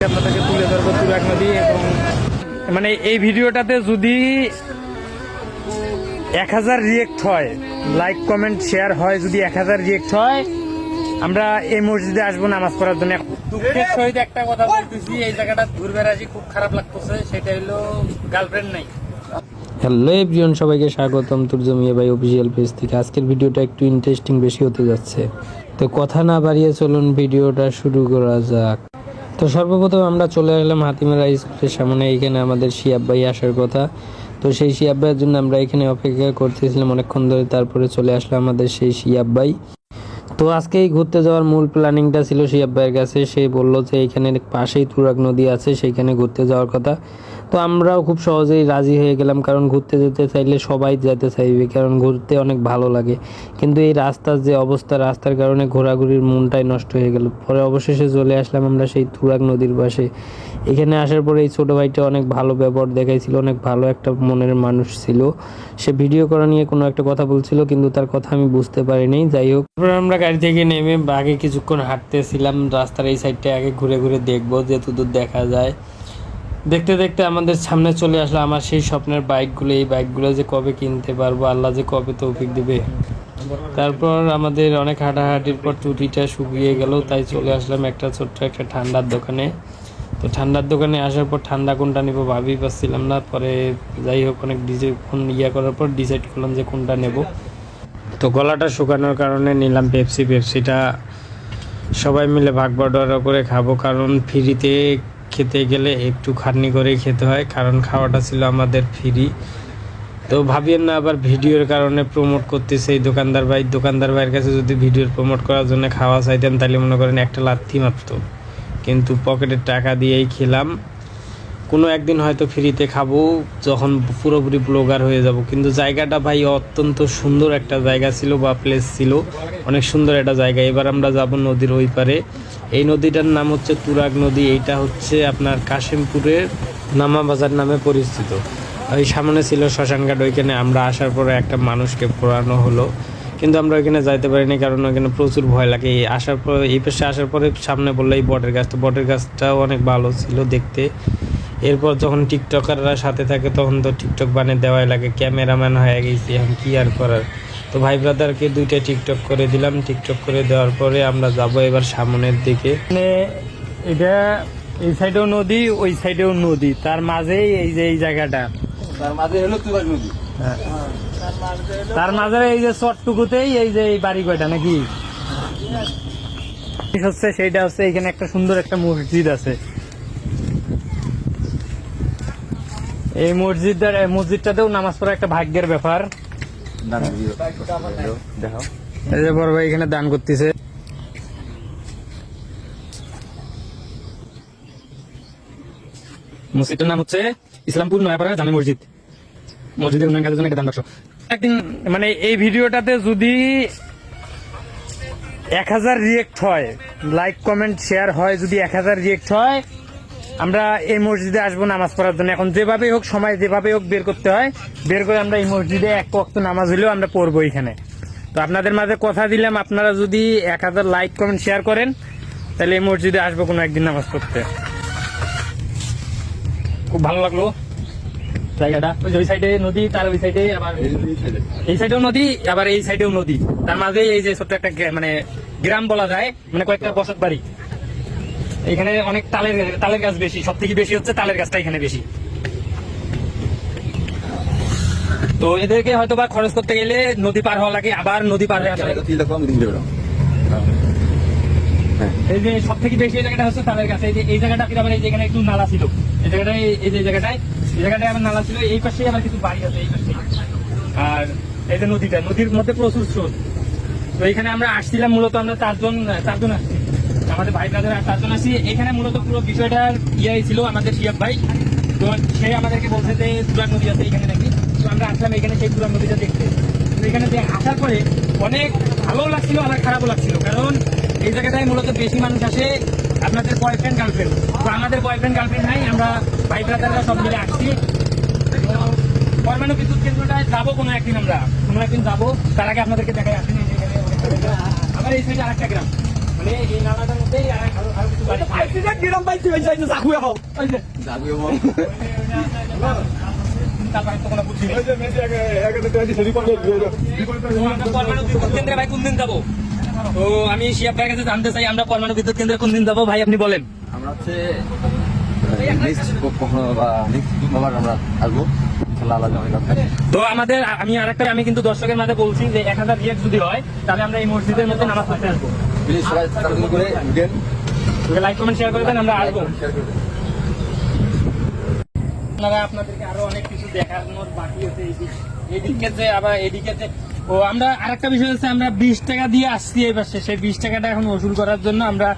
আপনাদেরকে তুলে ধরবো তুরাগ নদী। এবং মানে এই ভিডিওটাতে যদি 1000 রিয়েক্ট হয়, লাইক কমেন্ট শেয়ার হয়, যদি 1000 রিয়েক্ট হয়, আমরা এই মসজিদে আসবো নামাজ পড়ার জন্য। দুঃখের সহিত একটা কথা বলতেছি, এই জায়গাটা ঘুরবে আসি খুব খারাপ লাগতেছে, সেটা হলো গার্লফ্রেন্ড নাই। হ্যালো এভরিওয়ান, সবাইকে স্বাগতম তুরজমিয়া ভাই অফিসিয়াল পেজ থেকে। আজকের ভিডিওটা একটু ইন্টারেস্টিং বেশি হতে যাচ্ছে, তো কথা না বাড়িয়ে চলুন ভিডিওটা শুরু করা যাক। তো সর্বপ্রথম আমরা চলে আসলাম হাতিমারা স্কুলের সামনে। এখানে আমাদের শিয়াব ভাই আসার কথা, তো সেই শিয়াব ভাইয়ের জন্য আমরা এখানে অপেক্ষা করতেছিলাম অনেকক্ষণ ধরে। তারপরে চলে আসলো আমাদের সেই শিয়াব ভাই। তো আজকে এই ঘুরতে যাওয়ার মূল প্ল্যানিংটা ছিল শিয়াব ভাইয়ের কাছে। সে বলল যে এইখানে পাশেই তুরাগ নদী আছে, সেইখানে ঘুরতে যাওয়ার কথা। তো আমরাও খুব সহজেই রাজি হয়ে গেলাম, কারণ ঘুরতে যেতে চাইলে সবাই যেতে চাইবে, কারণ ঘুরতে অনেক ভালো লাগে। কিন্তু এই রাস্তার যে অবস্থা, রাস্তার কারণে ঘোরাঘুরির মনটাই নষ্ট হয়ে গেল। পরে অবশেষে চলে আসলাম আমরা সেই তুরাগ নদীর পাশে। এখানে আসার পরে এই ছোটো ভাইটা অনেক ভালো ব্যবহার দেখাইছিল, অনেক ভালো একটা মনের মানুষ ছিল। সে ভিডিও করা নিয়ে কোনো একটা কথা বলছিল, কিন্তু তার কথা আমি বুঝতে পারিনি। যাই হোক, আমরা গাড়ি থেকে নেমে আগে কিছুক্ষণ হাঁটতেছিলাম রাস্তার এই সাইডটা, আগে ঘুরে ঘুরে দেখবো যেতদূর দেখা যায়। দেখতে দেখতে আমাদের সামনে চলে আসলো আমার সেই স্বপ্নের বাইকগুলো। এই বাইকগুলো যে কবে কিনতে পারবো, আল্লাহ যে কবে তৌফিক দিবে। তারপর আমাদের অনেক হাঁটাহাঁটির পর টুটিটা শুকিয়ে গেল, তাই চলে আসলাম একটা ছোট্ট একটা ঠান্ডার দোকানে। তো ঠান্ডার দোকানে আসার পর ঠান্ডা কোনটা নিব ভাবি পাচ্ছিলাম না। পরে যাই হোক অনেক করার পর ডিসাইড করলাম যে কোনটা নেব। তো গলাটা শুকানোর কারণে নিলাম পেপসি। পেপসিটা সবাই মিলে ভাগ বাটোয়ারা করে খাবো, কারণ ফ্রিতে খেতে গেলে একটু খাটনি করেই খেতে হয়, কারণ খাওয়াটা ছিল আমাদের ফ্রি। তো ভাবিয়েন না আবার ভিডিওর কারণে প্রমোট করতেছে এই দোকানদার ভাই। দোকানদার ভাইয়ের কাছে যদি ভিডিওর প্রমোট করার জন্য খাওয়া চাইতেন, তাহলে মনে করেন একটা লাথি মারতো, কিন্তু পকেটের টাকা দিয়েই খেলাম। কোনো একদিন হয়তো ফ্রিতে খাবো, যখন পুরোপুরি ব্লগার হয়ে যাব। কিন্তু জায়গাটা ভাই অত্যন্ত সুন্দর একটা জায়গা ছিল বা প্লেস ছিল, অনেক সুন্দর একটা জায়গা। এবার আমরা যাব নদীর ওই পারে। এই নদীটার নাম হচ্ছে তুরাগ নদী। এইটা হচ্ছে আপনার কাশিমপুরের নামা বাজার নামে পরিচিত। ওই সামনে ছিল শ্মশানঘাট, ওইখানে আমরা আসার পরে একটা মানুষকে পোড়ানো হলো, কিন্তু আমরা ওইখানে যাইতে পারিনি, কারণ ওইখানে প্রচুর ভয় লাগে। আসার পর এই পাশে আসার পরে সামনে বললো এই বটের গাছ, তো বটের গাছটাও অনেক ভালো ছিল দেখতে। এরপর যখন টিকটকাররা সাথে থাকে তখন তো টিকটক বানিয়ে দেওয়াই লাগে, ক্যামেরাম্যান হয়ে গেছি এখন কি আর করার। তো ভাই ব্রাদারকে 2টা টিকটক করে দিলাম। টিকটক করে দেওয়ার পরে আমরা যাব এবার সামনের দিকে। মানে এটা এই সাইডেও নদী, ওই সাইডেও নদী, তার মাঝেই এই যে এই জায়গাটা, তার মাঝে হলো তুরাগ নদী। তার মাঝে এই যে চটটুকুতেই এই যে এই বাড়ি কয়টা নাকি হচ্ছে, সেইটা হচ্ছে এখানে একটা সুন্দর একটা মসজিদ আছে। এই মসজিদটাতেও নামাজ পড়া একটা ভাগ্যের ব্যাপার। এই যে বড় ভাই এখানে দান করতেছে। মসজিদটার নাম হচ্ছে ইসলামপুর নয়াপাড়া জামে মসজিদ। মসজিদের উন্নয়ন কাজের জন্য একটা দান বাক্স। একদিন মানে এই ভিডিওটাতে যদি 1000 রিয়েক্ট হয়, লাইক কমেন্ট শেয়ার হয়, যদি 1000 রিয়েক্ট হয়, আমরা এই মসজিদে আসবো নামাজ পড়ার জন্য। এখন যেভাবে হোক, সময় যেভাবে হোক বের করতে হয়, বের করে আমরা এই মসজিদে এক ওয়াক্ত নামাজ হলেও আমরা পড়বো এখানে। তো আপনাদের মাঝে কথা দিলাম, আপনারা যদি 1000 লাইক কমেন্ট শেয়ার করেন, তাহলে এই মসজিদে আসবো কোনো একদিন নামাজ পড়তে। খুব ভালো লাগলো জায়গাটা। ওই সাইডে নদী, তার ওই সাইডে আবার এই সাইডেও নদী, আবার এই সাইডেও নদী, তার মাঝে এই যে ছোট্ট একটা মানে গ্রাম বলা যায়, মানে কয়েকটা বসত বাড়ি। এখানে অনেক তালের গাছ বেশি, সব থেকে বেশি হচ্ছে তালের গাছটা এখানে বেশি। তো এদেরকে হয়তো বা খরচ করতে গেলে নদী পার হওয়া লাগে, আবার নদী পার হয়ে আসা লাগে। এই যে সব থেকে বেশি জায়গাটা হচ্ছে তালের গাছ। এই জায়গাটা আবার এই যেখানে একটু নালা ছিল, এই জায়গাটায় এই যে জায়গাটায় আবার নালা ছিল, এই পাশে আবার কিছু বাড়ি আছে এই পাশে। আর এই যে নদীটা, নদীর মধ্যে প্রচুর স্রোত। তো এখানে আমরা আসছিলাম মূলত, আমরা চারজন আসছি, আমাদের ভাই ব্রাদার 4জন আসি। এখানে মূলত পুরো বিষয়টার ছিল আমাদের শিয়াব ভাই। তো সে আমাদেরকে বলছে যে তুরাগ নদী আছে এখানে নাকি। তো আমরা আসলাম এখানে সেই তুরাগ নদীটা দেখতে। তো এখানে আসার পরে অনেক ভালো লাগছিল, আবার খারাপও লাগছিল, কারণ এই জায়গাটায় মূলত বেশি মানুষ আসে আপনাদের বয়ফ্রেন্ড গার্লফ্রেন্ড। তো আমাদের বয়ফ্রেন্ড গার্লফ্রেন্ড নাই, আমরা ভাই ব্রাদাররা সব মিলে আসছি। পরমাণু বিদ্যুৎ কেন্দ্রটায় যাবো কোনো একদিন, আমরা কোনো একদিন যাবো। তার আগে আপনাদেরকে দেখাই আসেনি, আবার এই সাইডে আরেকটা গ্রাম, মানে এই নালাটার মধ্যেই আরো কিছু বাড়ি যাবি বল তারপরে তো কোনো বুঝি নেই। আমরা পরমাণু বিদ্যুৎ কেন্দ্রে ভাই কোন দিন যাবো? তো আমি শিয়াব ভাইয়ের কাছে জানতে চাই আমরা পরমাণু বিদ্যুৎ কেন্দ্রে কোন দিন যাবো ভাই, আপনি বলেন। আমরা হচ্ছে নেক্সট কখনো বা নেক্সট আবার আমরা আসবো ইনশাআল্লাহ আল্লাহ জানে কথা। তো আমাদের আমি কিন্তু দর্শকের মাঝে বলছি যে 1000 রিয়াক্ট যদি হয় তাহলে আমরা এই মসজিদের মধ্যে নামাজ পড়তে আসবো। প্লিজ সবাই তাড়াতাড়ি করে ভিডিও লাইক কমেন্ট শেয়ার করে দেন, আমরা আসবো। শেয়ার করে দিন। আপনারা আপনাদেরকে আরো অনেক কিছু দেখানোর বাকি আছে। এদিকে যে আবার এদিকে যে আমরা আরেকটা বিষয় হচ্ছে আমরা 20 টাকা দিয়ে আসছি এই পাশে, সেই 20 টাকাটা এখন ওসুল করার জন্য আমরা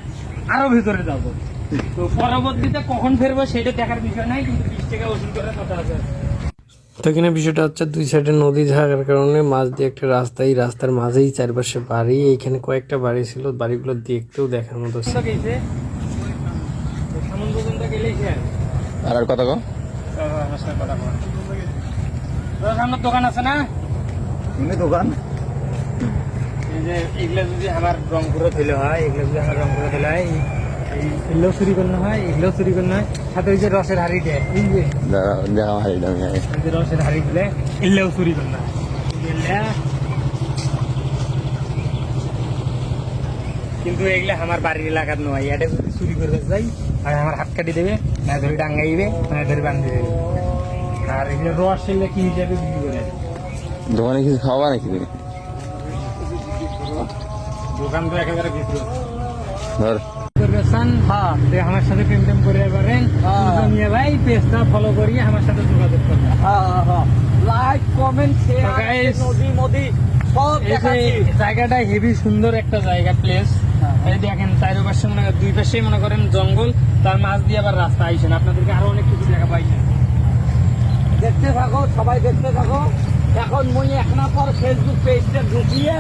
আরো ভিতরে যাব। তো পরবর্তীতে কখন ফেরবো সেটা দেখার বিষয় নাই, কিন্তু 20 টাকা ওসুল করার কথা আছে। তো এখানে বিষয়টা হচ্ছে দুই সাইডে নদী থাকার কারণে মাঝ দিয়ে একটা রাস্তা, এই রাস্তার মাঝেই চারপাশে বাড়ি, এখানে কয়েকটা বাড়ি ছিল, বাড়িগুলো দেখতেও দেখার মতো ছিল। সামন পর্যন্ত গেলেই শেষ। আর কথা কো সামনে দোকান আছে না, কোন দোকান? এই যে এগুলো যদি আমার রংপুরে ফেলে হয়, এগুলো যদি আমার রংপুরে ফেলে হয়, এগুলোও চুরি করলে হয়, এগুলোও চুরি করলে হয়। সাথে ওই যে রসের হাড়ি দেয়, এই যে দেখা হয় না ওই যে রসের হাড়ি গুলো এগুলোও চুরি করলে হয়। কিন্তু এগুলা আমার বাড়ির এলাকার নয়, এটা যদি চুরি করতে যাই আর আমার হাত কাটি দেবে, না ধরে টাঙ্গাইবে, না ধরে বান্ধি দেবে। আর এগুলো রস এগুলো কি হিসাবে বিক্রি করে? দোকানে কিছু খাওয়া নাকি তুমি? দোকান তো একেবারে ভিতরে। ধর আমার সাথে প্রেম টেম করে পারেন নিয়ে ভাই, পেজটা ফলো করিয়ে আমার সাথে যোগাযোগ করবেন। লাইক কমেন্ট শেয়ার নদী মদি সব জায়গাটা হেভি সুন্দর একটা জায়গা, প্লেস। এই দেখেন চারপাশে মনে করেন, দুই পাশে মনে করেন জঙ্গল, তার মাঝ দিয়ে আবার রাস্তা আইসেন, আপনাদেরকে আরো অনেক কিছু দেখা পাইছেন। দেখতে থাকো, সবাই দেখতে থাকো। এখন মুই এক না পর ফেসবুক পেজটা ঢুকিয়ে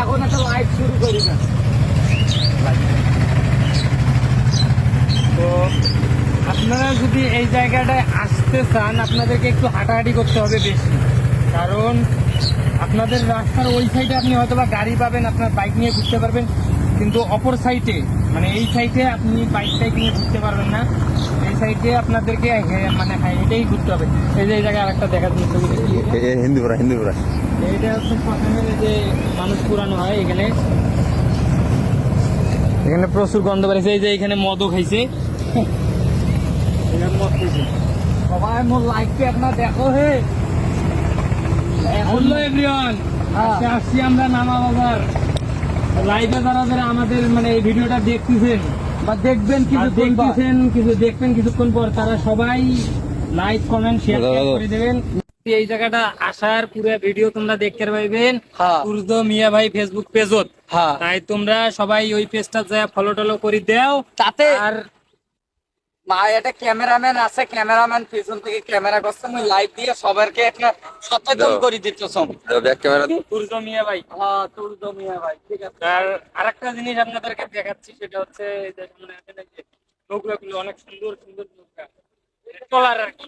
এখন একটা লাইভ শুরু করি না। তো আপনারা যদি এই জায়গাটায় আসতে চান আপনাদেরকে একটু হাঁটাহাঁটি করতে হবে বেশি, কারণ আপনাদের রাস্তার ওই সাইডে আপনি হয়তো বা গাড়ি পাবেন, আপনার বাইক নিয়ে ঘুরতে পারবেন, কিন্তু অপর সাইডে মানে এই সাইডে আপনি বাইক টাইক নিয়ে ঘুরতে পারবেন না। এই সাইডে আপনাদেরকে মানে এটাই ঘুরতে হবে। এই যে এই জায়গায় আরেকটা দেখার জিনিস, হিন্দুপুরা এইটা হচ্ছে প্রথমে যে মানুষ পুরানো হয় এখানে, এখানে প্রচুর গন্ধ বেড়েছে। এই যে এখানে মদও খাইছে, এখানে মদ খাইছে। সবাই মোর লাইভকে আপনার দেখো হে। হ্যালো এভরিওয়ান, আসছি আমরা নামা বাজার লাইভে। যারা যারা আমাদের মানে এই ভিডিওটা দেখতেছেন বা দেখবেন কিছু দেখবেন কিছুক্ষণ পর, তারা সবাই লাইক কমেন্ট শেয়ার করে দেবেন। এই জায়গাটা আসার পুরো ভিডিও তোমরা দেখতে পাইবেন সূর্য মিয়া ভাই ফেসবুক পেজত। তাই তোমরা সবাই ওই পেজটা যায় ফলো টলো করে দাও। তাতে আর মা এটা ক্যামেরাম্যান আছে, ক্যামেরাম্যান পিছন থেকে ক্যামেরা করছে, মুই লাইভ দিয়ে সবারকে একটা সচেতন করে দিতেছম। ব্যাক ক্যামেরা সূর্য মিয়া ভাই, হ্যাঁ তোর জমিয়া ভাই, ঠিক আছে। আর আরেকটা জিনিস আপনাদেরকে দেখাচ্ছি, সেটা হচ্ছে এই যে সামনে আছে না যে নৌকাগুলো, অনেক সুন্দর সুন্দর নৌকা, ট্রলার আর কি।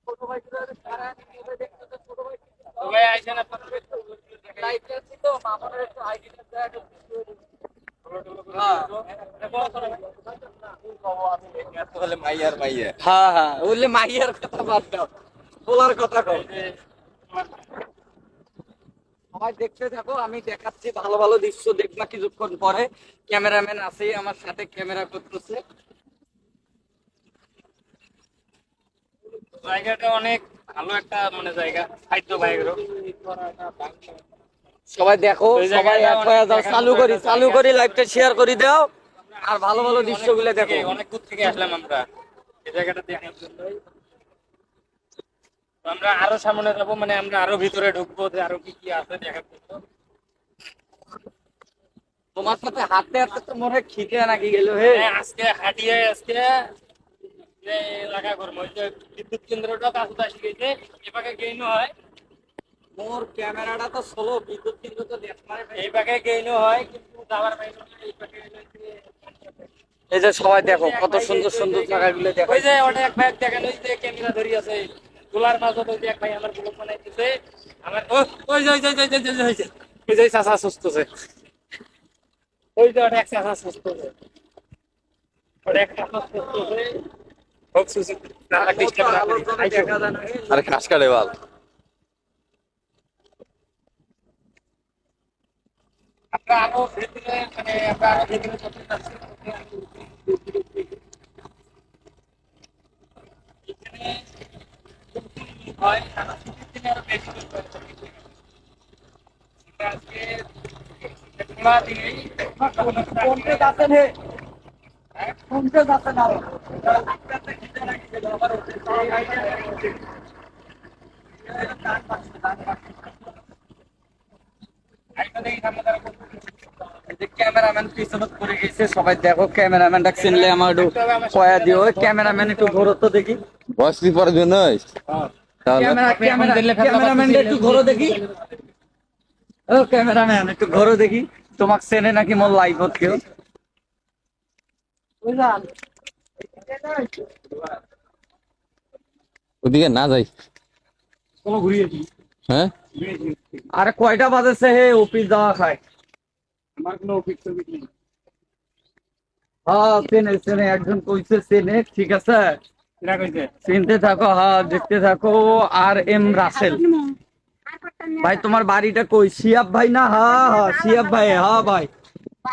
ছোট ভাই ছোট ভাই সবাই আইসেন আপনাদের লাইভ আছে তো মামনের একটু আইডিটা দেয়। মাইয়ার হ্যাঁ হ্যাঁ, বললে মাইয়ার কথা বাদ দাও, বলার কথা কও। সবাই দেখতে থাকো, আমি দেখাচ্ছি ভালো ভালো দৃশ্য দেখবা কিছুক্ষণ পরে। ক্যামেরাম্যান আছে আমার সাথে, ক্যামেরা করতেছে। জায়গাটা অনেক ভালো একটা মানে জায়গা, খাদ্য বাইরেও। সবাই দেখো, ওই সবাই জায়গাটা এক হয়ে যাও, অনেক চালু করি লাইভটা শেয়ার করে দাও, আর ভালো ভালো দৃশ্যগুলো দেখো। অনেক দূর থেকে আসলাম আমরা এই জায়গাটা দেখার জন্য। আমরা আরো সামনে যাবো, মানে আমরা আরো ভিতরে ঢুকবো, যে আরো কি কি আছে দেখার জন্য। তোমার সাথে হাঁটতে হাঁটতে তো মনে হয় খিদে নাকি গেল হে। আজকে হাঁটিয়ে যে এলাকা করবো, ওই যে বিদ্যুৎ কেন্দ্রটা কাছে আসি গেছে, এপাকে গেইনও হয়। মোর ক্যামেরাটা তো স্লো, বিদ্যুৎ কিন্তু তো এই পাকে গেইনও হয়, কিন্তু যাওয়ার বাইরে এই পাকে এই যে সবাই দেখো কত সুন্দর সুন্দর জায়গাগুলো দেখো। ওই যে ওটা এক ভাই দেখেন, ওই যে ক্যামেরা ধরি আছে তোলার মাঝে, ওই যে এক ভাই আমার ব্লগ বানাইতেছে। আমার ওই যে চাচা সুস্থ আছে, ওই যে ওটা একটা হাস করছে, ওটা একটা হাস করছে, হোক সুসি না ডিস্টার্ব না করি দেখা যায় না। আরে ঘাস কাটে বাল। আমরা আরো ভেতরে মানে আমরা আরো ভেতরে চলতে চাচ্ছি। এখানে হয় সারা ছুটির দিনে আরো বেশি লোক হয়। আজকে খোলা দিনেই কোনটা যাচ্ছেন হে? কোনটা যাচ্ছেন আরো? ক্যামেরাম্যান পিছনে পড়ে গেছে, সবাই দেখো ক্যামেরাম্যানটা চিনলে আমার একটু কয়া দিও। ক্যামেরাম্যান একটু ঘোরো তো দেখি। বয়স কি পরে দিন নয় তাহলে ক্যামেরাম্যান একটু ঘোরো দেখি। ও ক্যামেরাম্যান একটু ঘোরো দেখি, তোমাকে চেনে নাকি মোর লাইভ হচ্ছে কেউ? ওদিকে না যাই। কোনো ঘুরিয়েছি হ্যাঁ আরে কয়টা বাজেছে হে অফিস যাওয়া খায়? আমার কোনো অভিজ্ঞতা নেই। হ্যাঁ চেনে চেনে, একজন কইছে চেনে, ঠিক আছে এরা কইছে চিনতে থাকো, হ্যাঁ দেখতে থাকো। আর এম রাসেল ভাই, তোমার বাড়িটা কই? শিয়াব ভাই না? হ্যাঁ হ্যাঁ শিয়াব ভাই, হ্যাঁ ভাই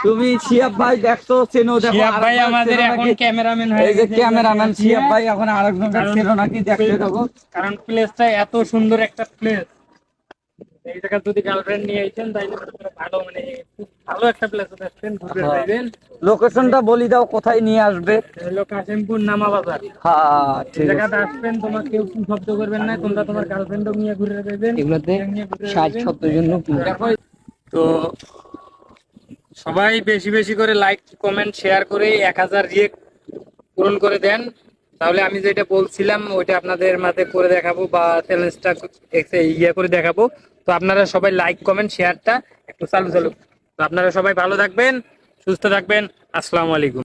তুমি শিয়াব ভাই দেখছো, চেনো? দেখো শিয়াব ভাই আরেকবার আমাদের চেনো এখন নাকি? ক্যামেরাম্যান হয়ে এই যে গেছে। ক্যামেরাম্যান শিয়াব ভাই এখন আরেকজনকে চেনো নাকি দেখতে থাকো। কারণ প্লেসটা এত সুন্দর একটা প্লেস, এই জায়গা যদি গার্লফ্রেন্ড নিয়ে আইছেন তাইলে ভালো, মানে খুব ভালো একটা প্লেস দেখছেন, ঘুরে যাবেন। লোকেশনটা বলি দাও, কোথায় নিয়ে আসবে? হলো কাশিমপুর নামা বাজার। হ্যাঁ এই ঠিক আছে। জায়গাটা আসবেন, তোমার কেউ কি শব্দ করবেন না, তোমরা তোমার গার্লফ্রেন্ডও নিয়ে ঘুরে যাবেন। এগুলোতে নিয়ে ঘুরে 60-70 যাবেন। জন দেখো, তো সবাই বেশি বেশি করে লাইক কমেন্ট শেয়ার করে 1000 রিয়েক্ট পূরণ করে দেন, তাহলে আমি যেটা বলছিলাম ওইটা আপনাদের মাঝে করে দেখাবো বা চ্যালেঞ্জটা ইয়ে করে দেখাবো। তো আপনারা সবাই লাইক কমেন্ট শেয়ারটা একটু চালু। তো আপনারা সবাই ভালো থাকবেন, সুস্থ থাকবেন। আসসালামু আলাইকুম।